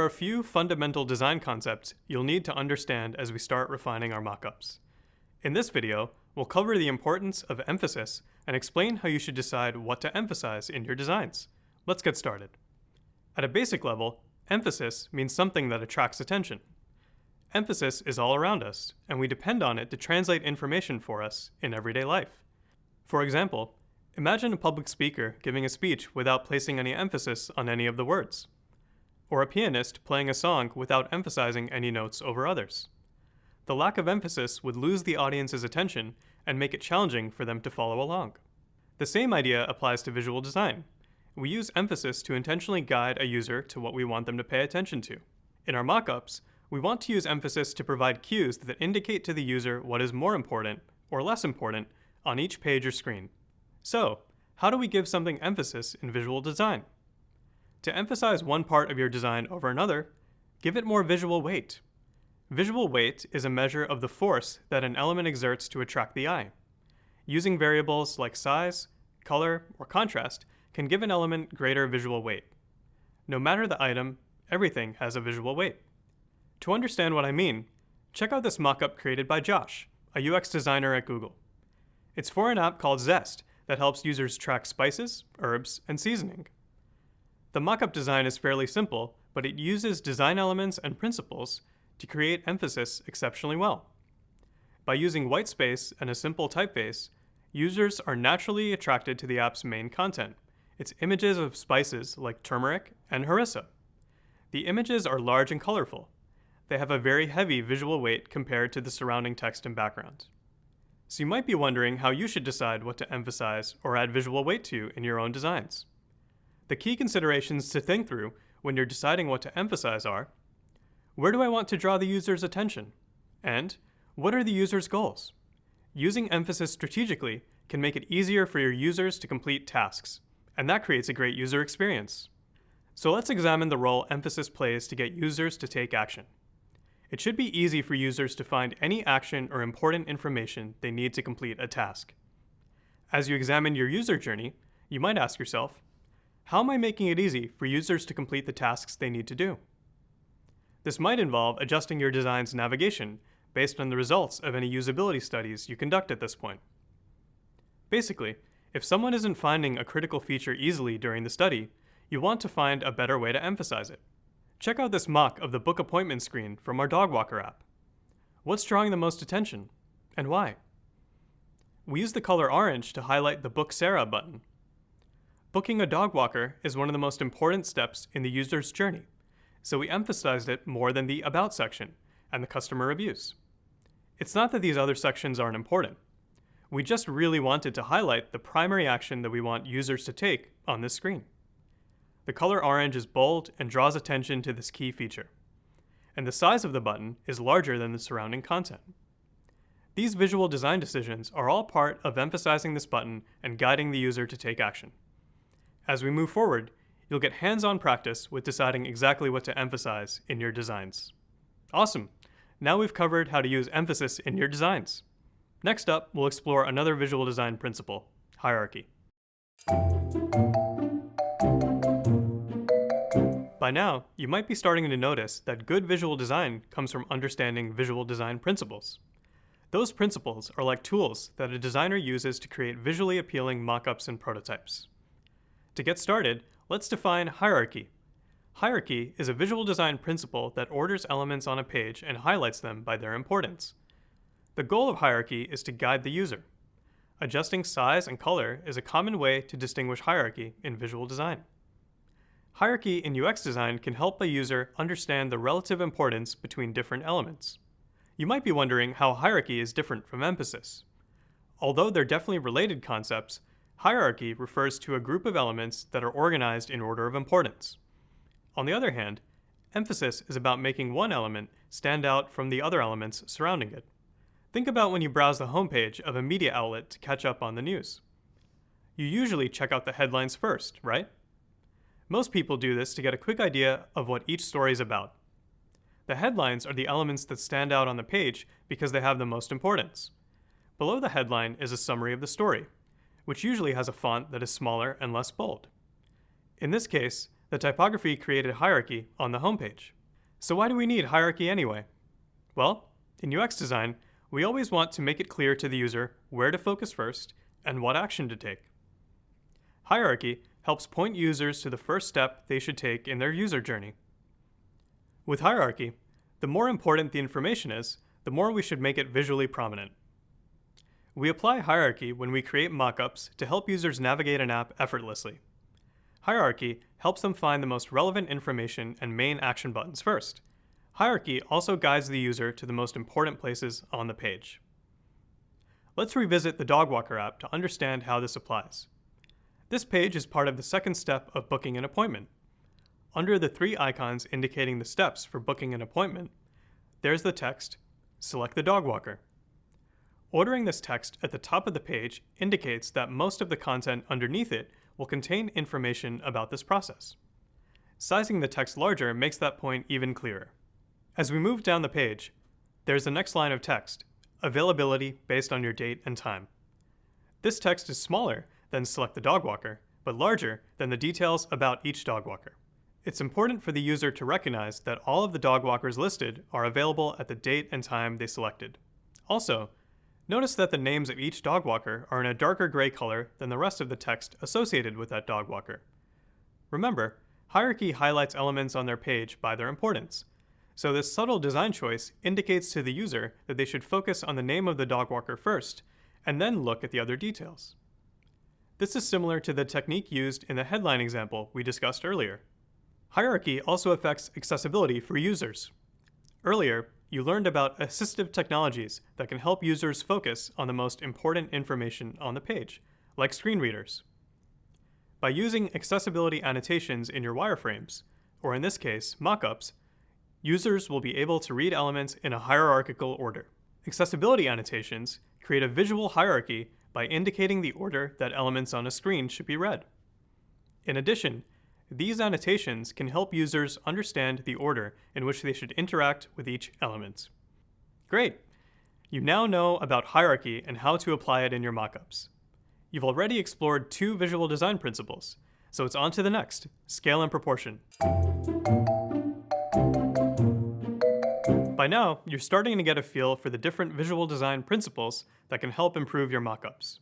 a few fundamental design concepts you'll need to understand as we start refining our mockups. In this video, we'll cover the importance of emphasis and explain how you should decide what to emphasize in your designs. Let's get started. At a basic level, emphasis means something that attracts attention. Emphasis is all around us, and we depend on it to translate information for us in everyday life. For example, imagine a public speaker giving a speech without placing any emphasis on any of the words, or a pianist playing a song without emphasizing any notes over others. The lack of emphasis would lose the audience's attention and make it challenging for them to follow along. The same idea applies to visual design. We use emphasis to intentionally guide a user to what we want them to pay attention to. In our mockups, we want to use emphasis to provide cues that indicate to the user what is more important or less important on each page or screen. So, how do we give something emphasis in visual design? To emphasize one part of your design over another, give it more visual weight. Visual weight is a measure of the force that an element exerts to attract the eye. Using variables like size, color, or contrast can give an element greater visual weight. No matter the item, everything has a visual weight. To understand what I mean, check out this mockup created by Josh, a UX designer at Google. It's for an app called Zest that helps users track spices, herbs, and seasoning. The mockup design is fairly simple, but it uses design elements and principles to create emphasis exceptionally well. By using white space and a simple typeface, users are naturally attracted to the app's main content. It's images of spices like turmeric and harissa. The images are large and colorful. They have a very heavy visual weight compared to the surrounding text and background. So you might be wondering how you should decide what to emphasize or add visual weight to in your own designs. The key considerations to think through when you're deciding what to emphasize are: where do I want to draw the user's attention? And what are the user's goals? Using emphasis strategically can make it easier for your users to complete tasks, and that creates a great user experience. So let's examine the role emphasis plays to get users to take action. It should be easy for users to find any action or important information they need to complete a task. As you examine your user journey, you might ask yourself, how am I making it easy for users to complete the tasks they need to do? This might involve adjusting your design's navigation based on the results of any usability studies you conduct at this point. Basically, if someone isn't finding a critical feature easily during the study, you want to find a better way to emphasize it. Check out this mock of the book appointment screen from our dog walker app. What's drawing the most attention, and why? We use the color orange to highlight the Book Sarah button. Booking a dog walker is one of the most important steps in the user's journey, so we emphasized it more than the About section and the customer reviews. It's not that these other sections aren't important. We just really wanted to highlight the primary action that we want users to take on this screen. The color orange is bold and draws attention to this key feature, and the size of the button is larger than the surrounding content. These visual design decisions are all part of emphasizing this button and guiding the user to take action. As we move forward, you'll get hands-on practice with deciding exactly what to emphasize in your designs. Awesome! Now we've covered how to use emphasis in your designs. Next up, we'll explore another visual design principle, hierarchy. By now, you might be starting to notice that good visual design comes from understanding visual design principles. Those principles are like tools that a designer uses to create visually appealing mockups and prototypes. To get started, let's define hierarchy. Hierarchy is a visual design principle that orders elements on a page and highlights them by their importance. The goal of hierarchy is to guide the user. Adjusting size and color is a common way to distinguish hierarchy in visual design. Hierarchy in UX design can help a user understand the relative importance between different elements. You might be wondering how hierarchy is different from emphasis. Although they're definitely related concepts, hierarchy refers to a group of elements that are organized in order of importance. On the other hand, emphasis is about making one element stand out from the other elements surrounding it. Think about when you browse the homepage of a media outlet to catch up on the news. You usually check out the headlines first, right? Most people do this to get a quick idea of what each story is about. The headlines are the elements that stand out on the page because they have the most importance. Below the headline is a summary of the story, which usually has a font that is smaller and less bold. In this case, the typography created hierarchy on the homepage. So why do we need hierarchy anyway? Well, in UX design, we always want to make it clear to the user where to focus first and what action to take. Hierarchy helps point users to the first step they should take in their user journey. With hierarchy, the more important the information is, the more we should make it visually prominent. We apply hierarchy when we create mockups to help users navigate an app effortlessly. Hierarchy helps them find the most relevant information and main action buttons first. Hierarchy also guides the user to the most important places on the page. Let's revisit the Dog Walker app to understand how this applies. This page is part of the second step of booking an appointment. Under the three icons indicating the steps for booking an appointment, there's the text, "Select the dog walker." Ordering this text at the top of the page indicates that most of the content underneath it will contain information about this process. Sizing the text larger makes that point even clearer. As we move down the page, there's the next line of text, availability based on your date and time. This text is smaller than "Select the dog walker," but larger than the details about each dog walker. It's important for the user to recognize that all of the dog walkers listed are available at the date and time they selected. Also, notice that the names of each dog walker are in a darker gray color than the rest of the text associated with that dog walker. Remember, hierarchy highlights elements on their page by their importance, so this subtle design choice indicates to the user that they should focus on the name of the dog walker first, and then look at the other details. This is similar to the technique used in the headline example we discussed earlier. Hierarchy also affects accessibility for users. Earlier, you learned about assistive technologies that can help users focus on the most important information on the page, like screen readers. By using accessibility annotations in your wireframes, or in this case, mockups, users will be able to read elements in a hierarchical order. Accessibility annotations create a visual hierarchy by indicating the order that elements on a screen should be read. In addition, these annotations can help users understand the order in which they should interact with each element. Great! You now know about hierarchy and how to apply it in your mockups. You've already explored 2 visual design principles, so it's on to the next, scale and proportion. By now, you're starting to get a feel for the different visual design principles that can help improve your mockups.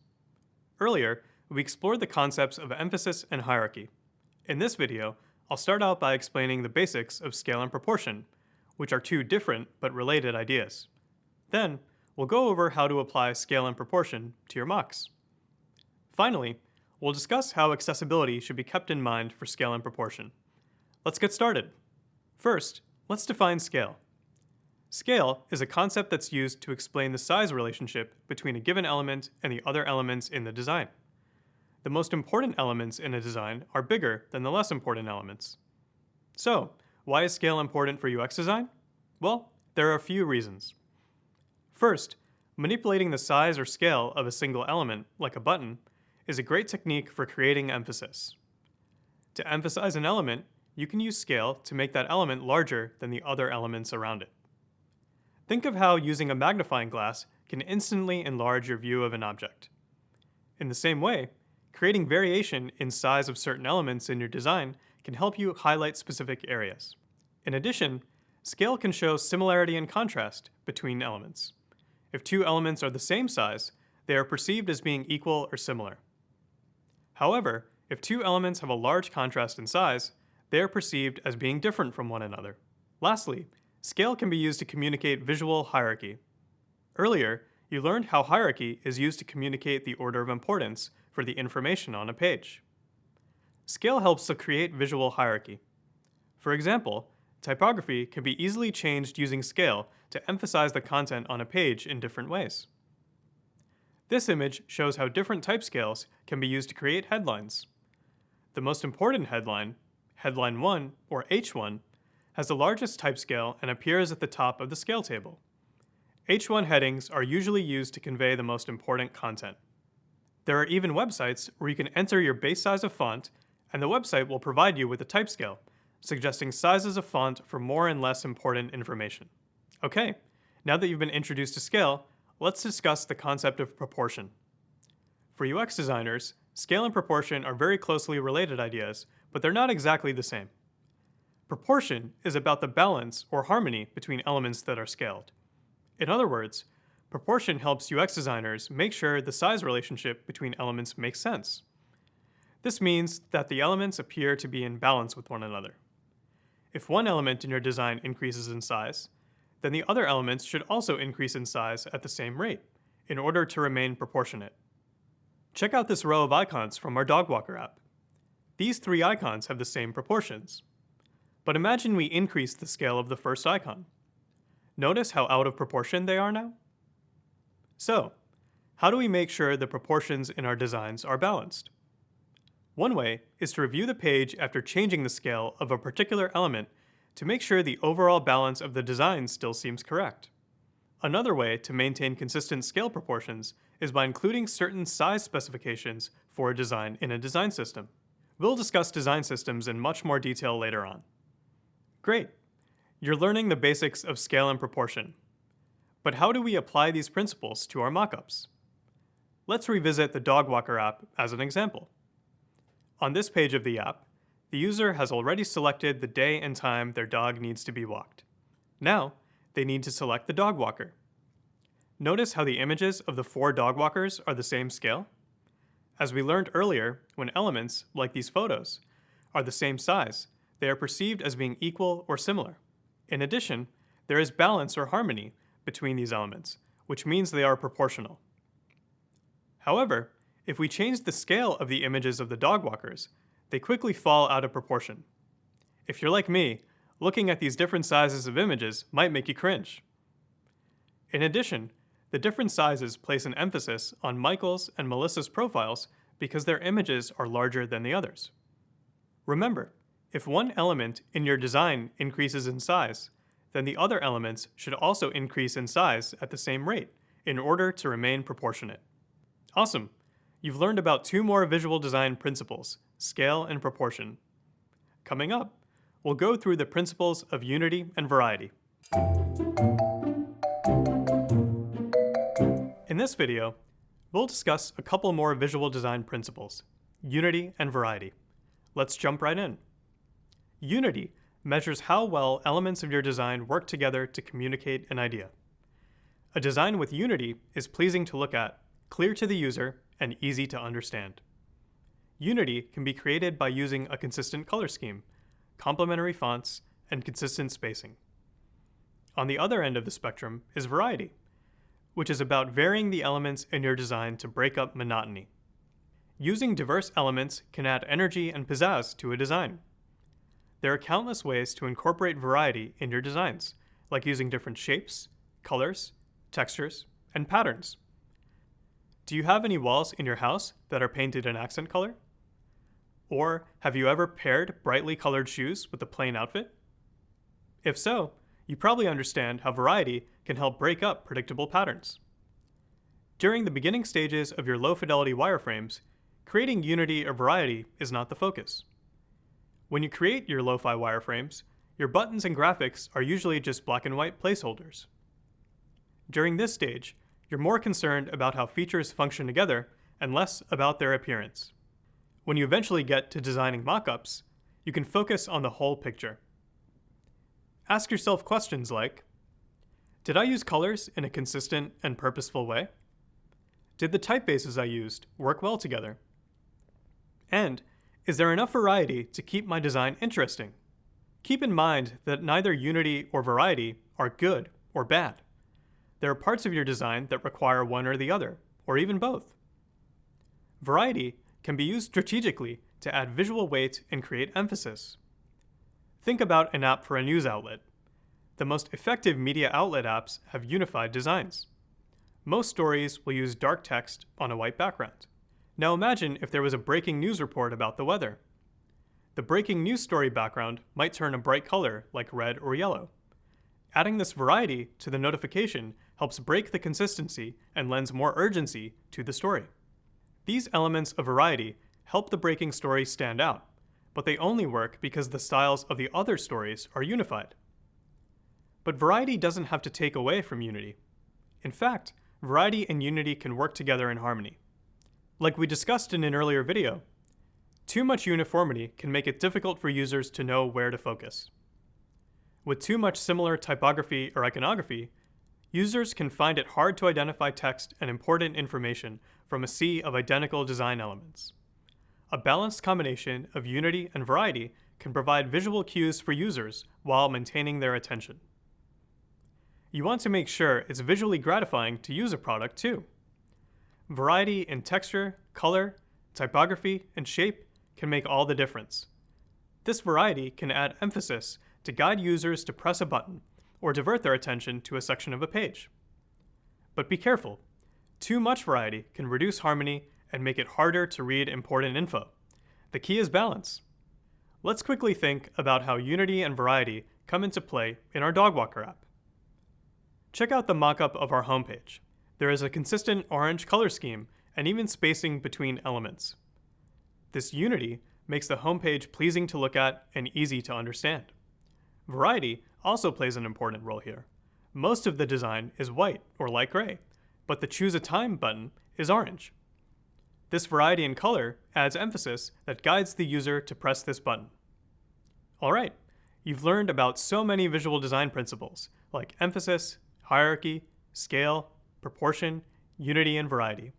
Earlier, we explored the concepts of emphasis and hierarchy. In this video, I'll start out by explaining the basics of scale and proportion, which are 2 different but related ideas. Then, we'll go over how to apply scale and proportion to your mocks. Finally, we'll discuss how accessibility should be kept in mind for scale and proportion. Let's get started. First, let's define scale. Scale is a concept that's used to explain the size relationship between a given element and the other elements in the design. The most important elements in a design are bigger than the less important elements. So, why is scale important for UX design? Well, there are a few reasons. First, manipulating the size or scale of a single element, like a button, is a great technique for creating emphasis. To emphasize an element, you can use scale to make that element larger than the other elements around it. Think of how using a magnifying glass can instantly enlarge your view of an object. In the same way, creating variation in size of certain elements in your design can help you highlight specific areas. In addition, scale can show similarity and contrast between elements. If 2 elements are the same size, they are perceived as being equal or similar. However, if 2 elements have a large contrast in size, they are perceived as being different from one another. Lastly, scale can be used to communicate visual hierarchy. Earlier, you learned how hierarchy is used to communicate the order of importance for the information on a page. Scale helps to create visual hierarchy. For example, typography can be easily changed using scale to emphasize the content on a page in different ways. This image shows how different type scales can be used to create headlines. The most important headline, Headline 1 or H1, has the largest type scale and appears at the top of the scale table. H1 headings are usually used to convey the most important content. There are even websites where you can enter your base size of font, and the website will provide you with a type scale, suggesting sizes of font for more and less important information. Okay, now that you've been introduced to scale, let's discuss the concept of proportion. For UX designers, scale and proportion are very closely related ideas, but they're not exactly the same. Proportion is about the balance or harmony between elements that are scaled. In other words, proportion helps UX designers make sure the size relationship between elements makes sense. This means that the elements appear to be in balance with one another. If one element in your design increases in size, then the other elements should also increase in size at the same rate, in order to remain proportionate. Check out this row of icons from our dog walker app. These 3 icons have the same proportions. But imagine we increase the scale of the first icon. Notice how out of proportion they are now? So, how do we make sure the proportions in our designs are balanced? One way is to review the page after changing the scale of a particular element to make sure the overall balance of the design still seems correct. Another way to maintain consistent scale proportions is by including certain size specifications for a design in a design system. We'll discuss design systems in much more detail later on. Great! You're learning the basics of scale and proportion. But how do we apply these principles to our mockups? Let's revisit the dog walker app as an example. On this page of the app, the user has already selected the day and time their dog needs to be walked. Now, they need to select the dog walker. Notice how the images of the 4 dog walkers are the same scale? As we learned earlier, when elements, like these photos, are the same size, they are perceived as being equal or similar. In addition, there is balance or harmony between these elements, which means they are proportional. However, if we change the scale of the images of the dog walkers, they quickly fall out of proportion. If you're like me, looking at these different sizes of images might make you cringe. In addition, the different sizes place an emphasis on Michael's and Melissa's profiles because their images are larger than the others. Remember, if one element in your design increases in size, then the other elements should also increase in size at the same rate in order to remain proportionate. Awesome! You've learned about 2 more visual design principles, scale and proportion. Coming up, we'll go through the principles of unity and variety. In this video, we'll discuss a couple more visual design principles, unity and variety. Let's jump right in. Unity measures how well elements of your design work together to communicate an idea. A design with unity is pleasing to look at, clear to the user, and easy to understand. Unity can be created by using a consistent color scheme, complementary fonts, and consistent spacing. On the other end of the spectrum is variety, which is about varying the elements in your design to break up monotony. Using diverse elements can add energy and pizzazz to a design. There are countless ways to incorporate variety in your designs, like using different shapes, colors, textures, and patterns. Do you have any walls in your house that are painted an accent color? Or have you ever paired brightly colored shoes with a plain outfit? If so, you probably understand how variety can help break up predictable patterns. During the beginning stages of your low-fidelity wireframes, creating unity or variety is not the focus. When you create your lo-fi wireframes, your buttons and graphics are usually just black and white placeholders. During this stage, you're more concerned about how features function together and less about their appearance. When you eventually get to designing mockups, you can focus on the whole picture. Ask yourself questions like, did I use colors in a consistent and purposeful way? Did the typefaces I used work well together? And is there enough variety to keep my design interesting? Keep in mind that neither unity or variety are good or bad. There are parts of your design that require one or the other, or even both. Variety can be used strategically to add visual weight and create emphasis. Think about an app for a news outlet. The most effective media outlet apps have unified designs. Most stories will use dark text on a white background. Now imagine if there was a breaking news report about the weather. The breaking news story background might turn a bright color like red or yellow. Adding this variety to the notification helps break the consistency and lends more urgency to the story. These elements of variety help the breaking story stand out, but they only work because the styles of the other stories are unified. But variety doesn't have to take away from unity. In fact, variety and unity can work together in harmony. Like we discussed in an earlier video, Too much uniformity can make it difficult for users to know where to focus. With too much similar typography or iconography, users can find it hard to identify text and important information from a sea of identical design elements. A balanced combination of unity and variety can provide visual cues for users while maintaining their attention. You want to make sure it's visually gratifying to use a product too. Variety in texture, color, typography, and shape can make all the difference. This variety can add emphasis to guide users to press a button or divert their attention to a section of a page. But be careful. Too much variety can reduce harmony and make it harder to read important info. The key is balance. Let's quickly think about how unity and variety come into play in our dog walker app. Check out the mockup of our homepage. There is a consistent orange color scheme and even spacing between elements. This unity makes the homepage pleasing to look at and easy to understand. Variety also plays an important role here. Most of the design is white or light gray, but the Choose a Time button is orange. This variety in color adds emphasis that guides the user to press this button. Alright, you've learned about so many visual design principles like emphasis, hierarchy, scale, proportion, unity, and variety.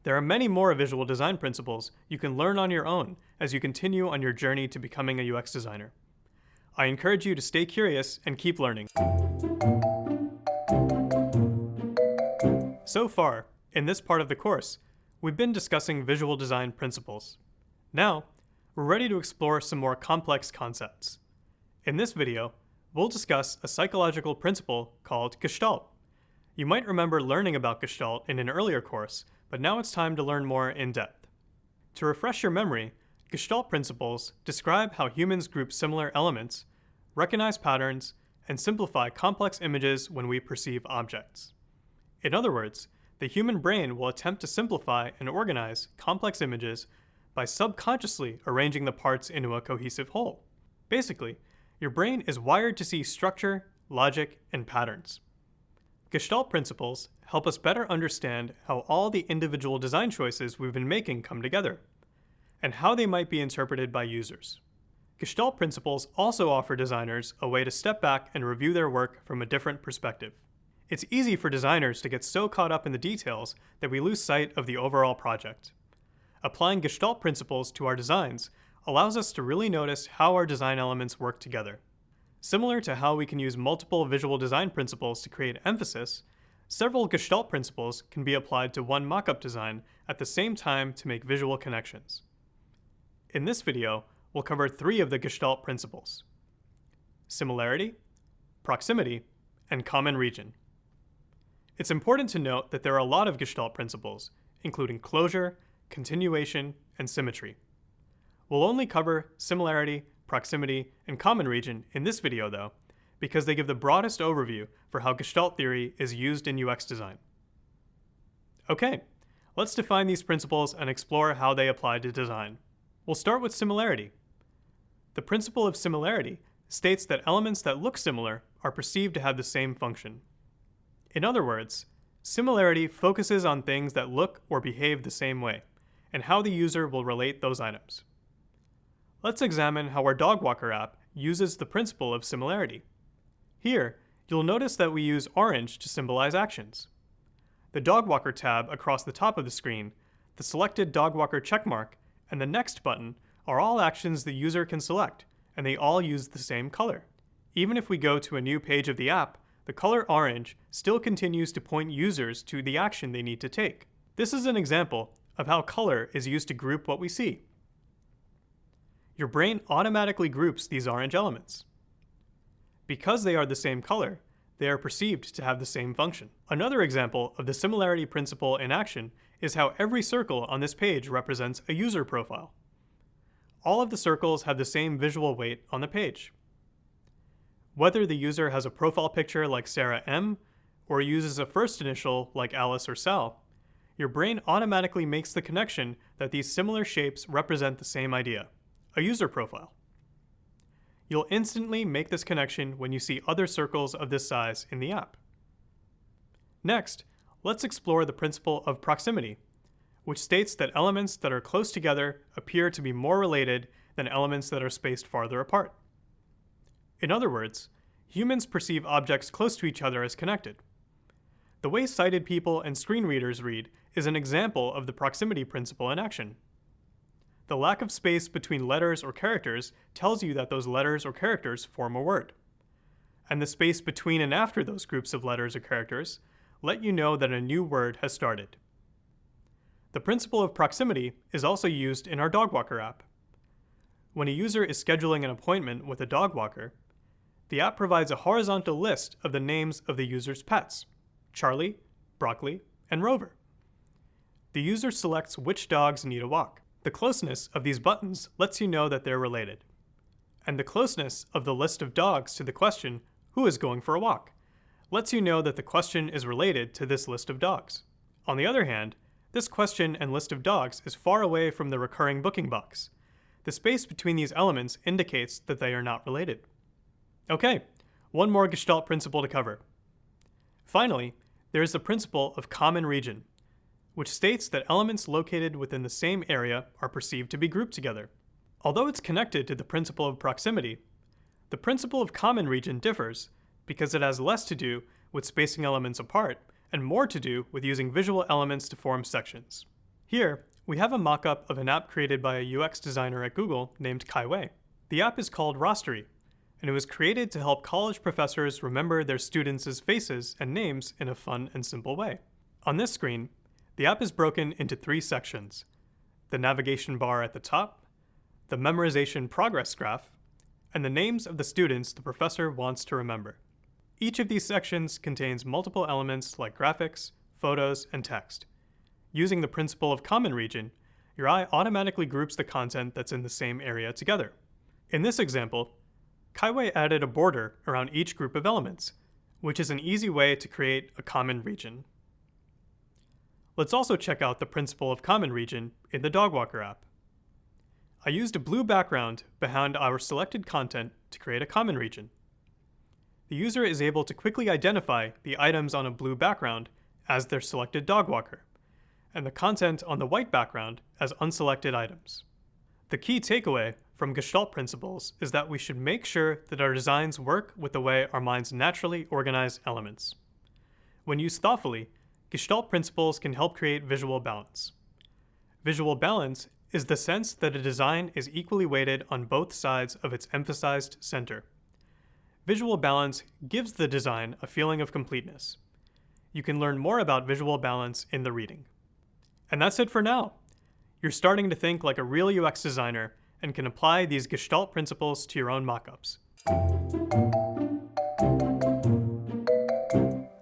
There are many more visual design principles you can learn on your own as you continue on your journey to becoming a UX designer. I encourage you to stay curious and keep learning. So far, in this part of the course, we've been discussing visual design principles. Now, we're ready to explore some more complex concepts. In this video, we'll discuss a psychological principle called Gestalt. You might remember learning about Gestalt in an earlier course, but now it's time to learn more in depth. To refresh your memory, Gestalt principles describe how humans group similar elements, recognize patterns, and simplify complex images when we perceive objects. In other words, the human brain will attempt to simplify and organize complex images by subconsciously arranging the parts into a cohesive whole. Basically, your brain is wired to see structure, logic, and patterns. Gestalt principles help us better understand how all the individual design choices we've been making come together, and how they might be interpreted by users. Gestalt principles also offer designers a way to step back and review their work from a different perspective. It's easy for designers to get so caught up in the details that we lose sight of the overall project. Applying Gestalt principles to our designs allows us to really notice how our design elements work together. Similar to how we can use multiple visual design principles to create emphasis, several Gestalt principles can be applied to one mockup design at the same time to make visual connections. In this video, we'll cover 3 of the Gestalt principles: similarity, proximity, and common region. It's important to note that there are a lot of Gestalt principles, including closure, continuation, and symmetry. We'll only cover similarity, proximity, and common region in this video though, because they give the broadest overview for how Gestalt theory is used in UX design. Okay, let's define these principles and explore how they apply to design. We'll start with similarity. The principle of similarity states that elements that look similar are perceived to have the same function. In other words, similarity focuses on things that look or behave the same way, and how the user will relate those items. Let's examine how our dog walker app uses the principle of similarity. Here, you'll notice that we use orange to symbolize actions. The dog walker tab across the top of the screen, the selected dog walker checkmark, and the Next button are all actions the user can select, and they all use the same color. Even if we go to a new page of the app, the color orange still continues to point users to the action they need to take. This is an example of how color is used to group what we see. Your brain automatically groups these orange elements. Because they are the same color, they are perceived to have the same function. Another example of the similarity principle in action is how every circle on this page represents a user profile. All of the circles have the same visual weight on the page. Whether the user has a profile picture like Sarah M, or uses a first initial like Alice or Sal, your brain automatically makes the connection that these similar shapes represent the same idea, a user profile. You'll instantly make this connection when you see other circles of this size in the app. Next, let's explore the principle of proximity. which states that elements that are close together appear to be more related than elements that are spaced farther apart. In other words, humans perceive objects close to each other as connected. The way sighted people and screen readers read is an example of the proximity principle in action. The lack of space between letters or characters tells you that those letters or characters form a word. And the space between and after those groups of letters or characters let you know that a new word has started. The principle of proximity is also used in our dog walker app. When a user is scheduling an appointment with a dog walker, the app provides a horizontal list of the names of the user's pets: Charlie, Broccoli, and Rover. The user selects which dogs need a walk. The closeness of these buttons lets you know that they're related. And the closeness of the list of dogs to the question, "Who is going for a walk?" lets you know that the question is related to this list of dogs. On the other hand, this question and list of dogs is far away from the recurring booking box. The space between these elements indicates that they are not related. Okay, one more Gestalt principle to cover. Finally, there is the principle of common region, which states that elements located within the same area are perceived to be grouped together. Although it's connected to the principle of proximity, the principle of common region differs because it has less to do with spacing elements apart and more to do with using visual elements to form sections. Here, we have a mock-up of an app created by a UX designer at Google named Kai Wei. The app is called Rostery, and it was created to help college professors remember their students' faces and names in a fun and simple way. On this screen, the app is broken into 3 sections: the navigation bar at the top, the memorization progress graph, and the names of the students the professor wants to remember. Each of these sections contains multiple elements like graphics, photos, and text. Using the principle of common region, your eye automatically groups the content that's in the same area together. In this example, Kai Wei added a border around each group of elements, which is an easy way to create a common region. Let's also check out the principle of common region in the dog walker app. I used a blue background behind our selected content to create a common region. The user is able to quickly identify the items on a blue background as their selected dog walker, and the content on the white background as unselected items. The key takeaway from Gestalt Principles is that we should make sure that our designs work with the way our minds naturally organize elements. When used thoughtfully, Gestalt Principles can help create visual balance. Visual balance is the sense that a design is equally weighted on both sides of its emphasized center. Visual balance gives the design a feeling of completeness. You can learn more about visual balance in the reading. And that's it for now. You're starting to think like a real UX designer and can apply these Gestalt principles to your own mockups.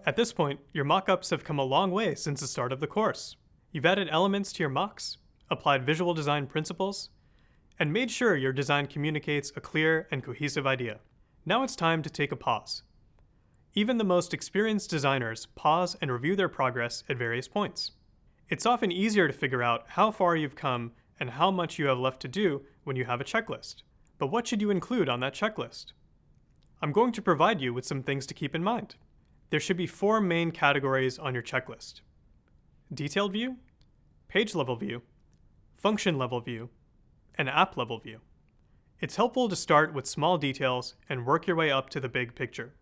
At this point, your mockups have come a long way since the start of the course. You've added elements to your mocks, applied visual design principles, and made sure your design communicates a clear and cohesive idea. Now it's time to take a pause. Even the most experienced designers pause and review their progress at various points. It's often easier to figure out how far you've come and how much you have left to do when you have a checklist. But what should you include on that checklist? I'm going to provide you with some things to keep in mind. There should be 4 main categories on your checklist: detailed view, page level view, function level view, and app level view. It's helpful to start with small details and work your way up to the big picture.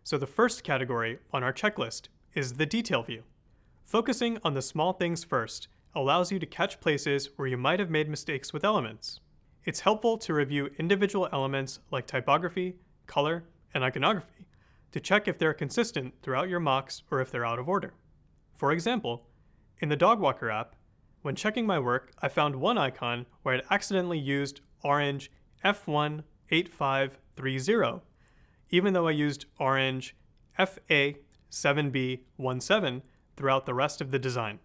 So the first category on our checklist is the detail view. Focusing on the small things first allows you to catch places where you might have made mistakes with elements. It's helpful to review individual elements like typography, color, and iconography to check if they're consistent throughout your mocks or if they're out of order. For example, in the dog walker app, when checking my work, I found one icon where I'd accidentally used orange F18530, even though I used orange FA7B17 throughout the rest of the design.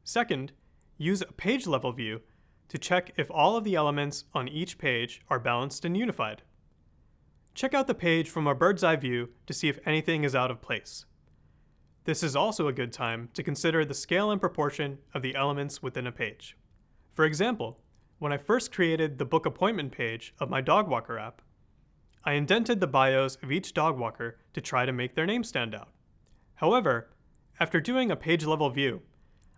Second, use a page level view to check if all of the elements on each page are balanced and unified. Check out the page from a bird's eye view to see if anything is out of place. This is also a good time to consider the scale and proportion of the elements within a page. For example, when I first created the book appointment page of my dog walker app, I indented the bios of each dog walker to try to make their name stand out. However, after doing a page level view,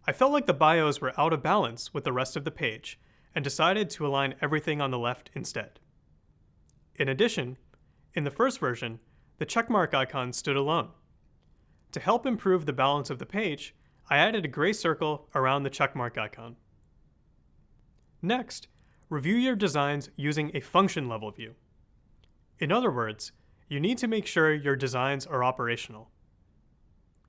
I felt like the bios were out of balance with the rest of the page and decided to align everything on the left instead. In addition, in the first version, the checkmark icon stood alone. To help improve the balance of the page, I added a gray circle around the checkmark icon. Next, review your designs using a function level view. In other words, you need to make sure your designs are operational.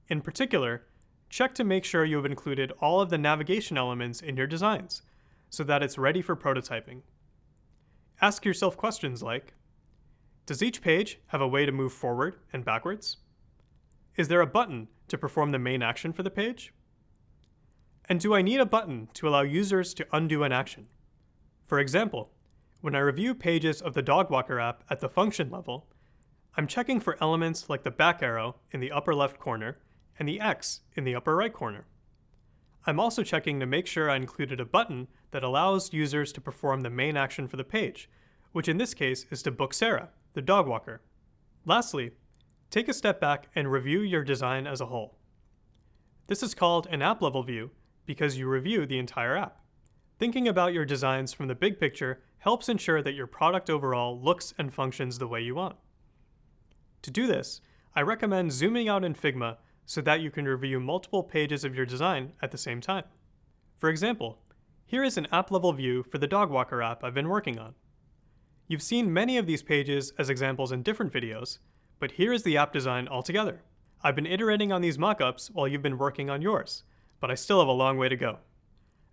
In particular, check to make sure you have included all of the navigation elements in your designs so that it's ready for prototyping. Ask yourself questions like, does each page have a way to move forward and backwards? Is there a button to perform the main action for the page? And do I need a button to allow users to undo an action? For example, when I review pages of the Dog Walker app at the function level, I'm checking for elements like the back arrow in the upper left corner and the X in the upper right corner. I'm also checking to make sure I included a button that allows users to perform the main action for the page, which in this case is to book Sarah, the dog walker. Lastly, take a step back and review your design as a whole. This is called an app level view because you review the entire app. Thinking about your designs from the big picture helps ensure that your product overall looks and functions the way you want. To do this, I recommend zooming out in Figma so that you can review multiple pages of your design at the same time. For example, here is an app level view for the Dog Walker app I've been working on. You've seen many of these pages as examples in different videos, but here is the app design altogether. I've been iterating on these mockups while you've been working on yours, but I still have a long way to go.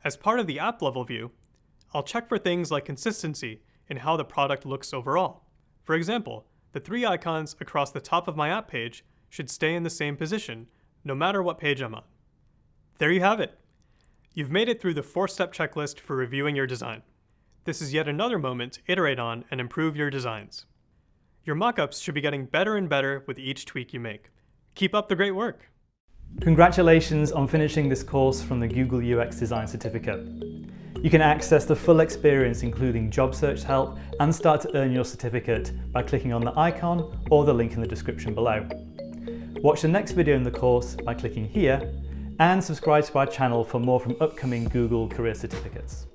As part of the app level view, I'll check for things like consistency in how the product looks overall. For example, the 3 icons across the top of my app page should stay in the same position, no matter what page I'm on. There you have it. You've made it through the 4-step checklist for reviewing your design. This is yet another moment to iterate on and improve your designs. Your mockups should be getting better and better with each tweak you make. Keep up the great work. Congratulations on finishing this course from the Google UX Design Certificate. You can access the full experience, including job search help, and start to earn your certificate by clicking on the icon or the link in the description below. Watch the next video in the course by clicking here, and subscribe to our channel for more from upcoming Google Career Certificates.